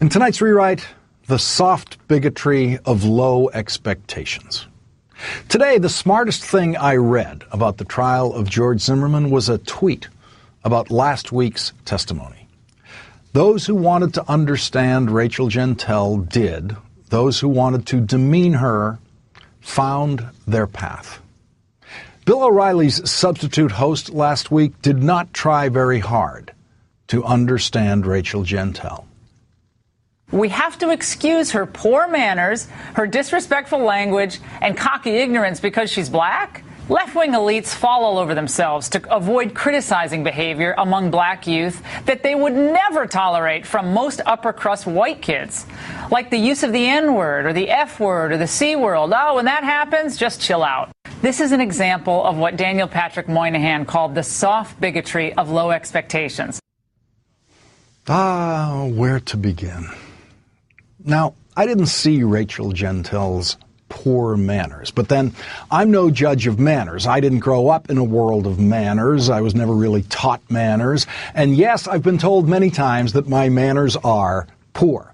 In tonight's rewrite, the soft bigotry of low expectations. Today, the smartest thing I read about the trial of George Zimmerman was a tweet about last week's testimony. Those who wanted to understand Rachel Jeantel did. Those who wanted to demean her found their path. Bill O'Reilly's substitute host last week did not try very hard to understand Rachel Jeantel. We have to excuse her poor manners, her disrespectful language, and cocky ignorance because she's black? Left-wing elites fall all over themselves to avoid criticizing behavior among black youth that they would never tolerate from most upper-crust white kids, like the use of the N-word or the F-word or the C-word. Oh, when that happens, just chill out. This is an example of what Daniel Patrick Moynihan called the soft bigotry of low expectations. Where to begin? Now, I didn't see Rachel Jeantel's poor manners, but then I'm no judge of manners. I didn't grow up in a world of manners. I was never really taught manners. And yes, I've been told many times that my manners are poor.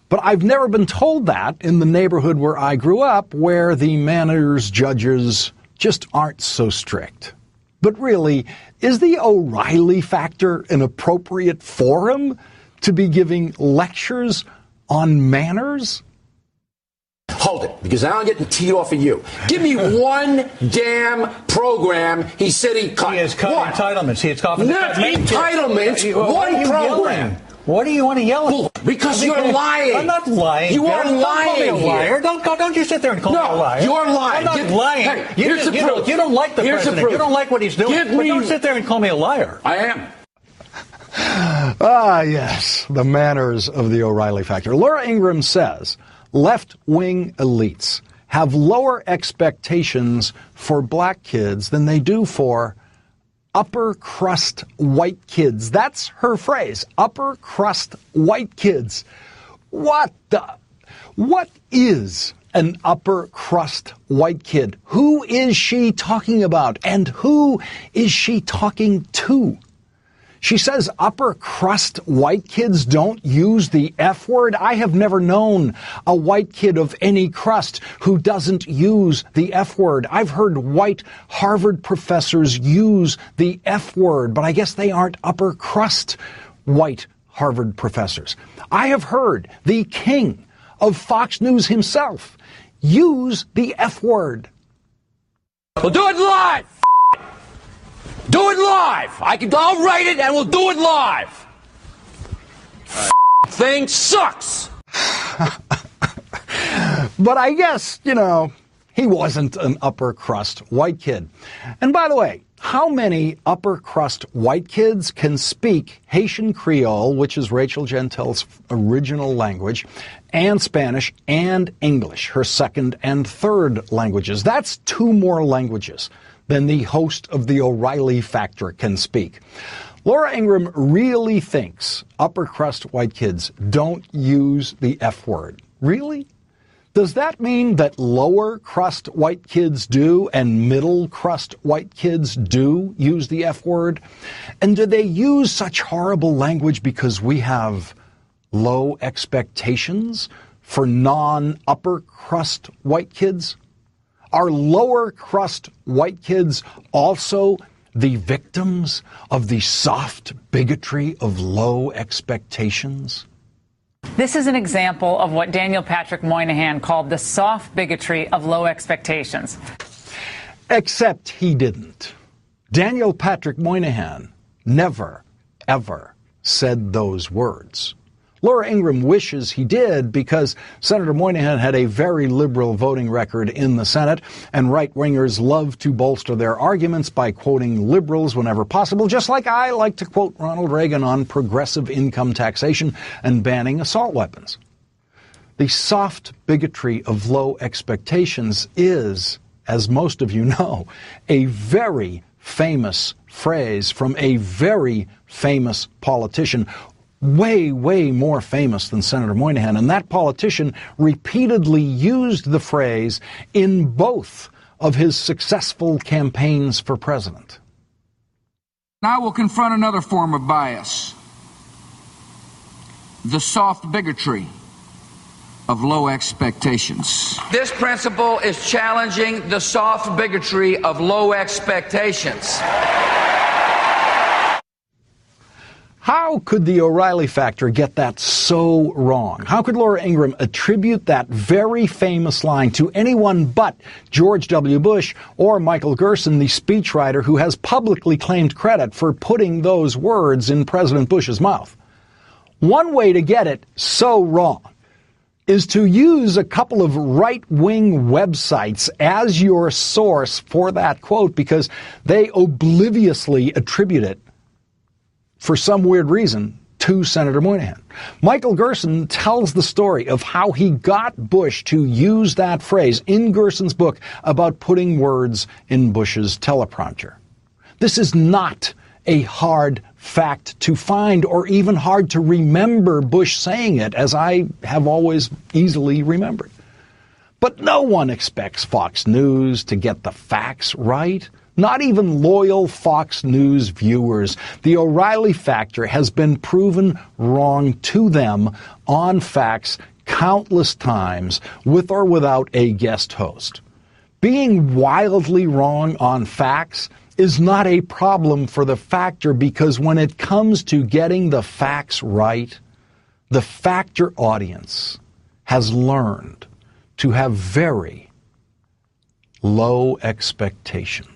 But I've never been told that in the neighborhood where I grew up, where the manners judges just aren't so strict. But really, is the O'Reilly factor an appropriate forum to be giving lectures on manners? Hold it, because now I'm getting teed off of you. Give me one damn program he said he cut. He has cut entitlements. He has cut not entitlements. One program. What do you want to yell at? Because you're lying. I'm not lying. You are lying. Don't call me a liar. Don't you sit there and call me a liar. You're lying. I'm not lying. Hey, here's the proof. You don't like the president. You don't like what he's doing. But don't sit there and call me a liar. I am. Yes, the manners of the O'Reilly factor. Laura Ingraham says left-wing elites have lower expectations for black kids than they do for upper-crust white kids. That's her phrase, upper-crust white kids. What is an upper-crust white kid? Who is she talking about? And who is she talking to? She says upper-crust white kids don't use the F word. I have never known a white kid of any crust who doesn't use the F word. I've heard white Harvard professors use the F word, but I guess they aren't upper-crust white Harvard professors. I have heard the king of Fox News himself use the F word. We'll do it live. Do it live. I'll write it and we'll do it live. Thing sucks. But I guess, he wasn't an upper crust white kid. And by the way, how many upper crust white kids can speak Haitian Creole, which is Rachel Jeantel's original language, and Spanish and English, her second and third languages? That's 2 more languages than the host of the O'Reilly Factor can speak. Laura Ingraham really thinks upper crust white kids don't use the F word. Really? Does that mean that lower crust white kids do and middle crust white kids do use the F word? And do they use such horrible language because we have low expectations for non-upper crust white kids? Are lower crust white kids also the victims of the soft bigotry of low expectations? This is an example of what Daniel Patrick Moynihan called the soft bigotry of low expectations. Except he didn't. Daniel Patrick Moynihan never, ever said those words. Laura Ingraham wishes he did because Senator Moynihan had a very liberal voting record in the Senate, and right-wingers love to bolster their arguments by quoting liberals whenever possible, just like I like to quote Ronald Reagan on progressive income taxation and banning assault weapons. The soft bigotry of low expectations is, as most of you know, a very famous phrase from a very famous politician, way, way more famous than Senator Moynihan. And that politician repeatedly used the phrase in both of his successful campaigns for president. I will confront another form of bias. the soft bigotry of low expectations. This principle is challenging the soft bigotry of low expectations. How could the O'Reilly factor get that so wrong? How could Laura Ingraham attribute that very famous line to anyone but George W. Bush or Michael Gerson, the speechwriter who has publicly claimed credit for putting those words in President Bush's mouth? One way to get it so wrong is to use a couple of right-wing websites as your source for that quote because they obliviously attribute it, for some weird reason, to Senator Moynihan. Michael Gerson tells the story of how he got Bush to use that phrase in Gerson's book about putting words in Bush's teleprompter. This is not a hard fact to find or even hard to remember Bush saying it, as I have always easily remembered. But no one expects Fox News to get the facts right. Not even loyal Fox News viewers. The O'Reilly factor has been proven wrong to them on facts countless times, with or without a guest host. Being wildly wrong on facts is not a problem for the factor, because when it comes to getting the facts right, the factor audience has learned to have very low expectations.